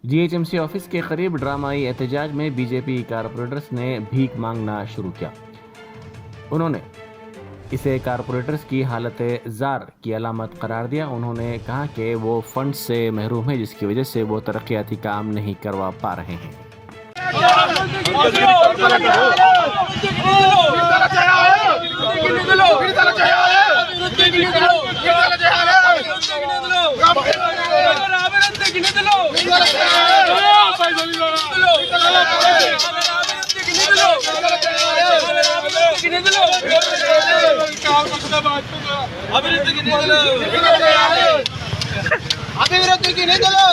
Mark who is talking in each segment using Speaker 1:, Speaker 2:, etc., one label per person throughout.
Speaker 1: GHMC office के करीब ड्रामाई एहतजाज में बीजेपी कारपोरेटर्स ने भीख मांगना शुरू किया। उन्होंने इसे कारपोरेटर्स की हालत जार की अलामत करार दिया। उन्होंने कहा कि वो फंड से महरूम है, जिसकी वजह से वो तरक्याती काम नहीं करवा पा रहे हैं।
Speaker 2: అభివృద్ధికి నిధులు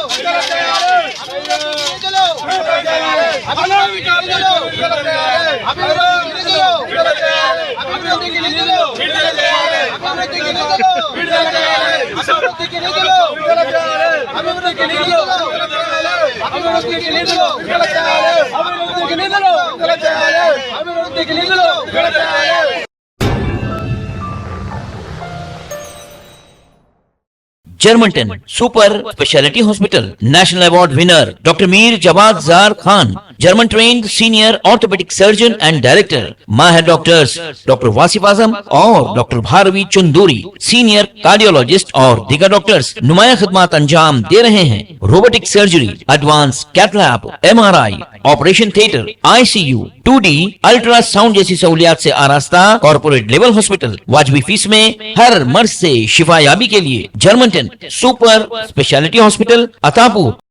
Speaker 3: Germanten super speciality hospital national award winner doctor Mir Jawad Zar Khan, German trained senior orthopaedic surgeon and director, माहिर डॉक्टर्स डॉक्टर वासिफ आजम और doctor Bharavi Chanduri, senior cardiologist और दीगर डॉक्टर्स नुमाया खिदमत अंजाम दे रहे हैं। Robotic surgery, advance cath lab, MRI, operation theatre, ICU, 2D ultrasound जैसी सहूलियात से आरास्ता कॉर्पोरेट लेवल हॉस्पिटल। वाजबी फीस में हर मर्ज से शिफायाबी के लिए Germanton super speciality hospital, Attapur.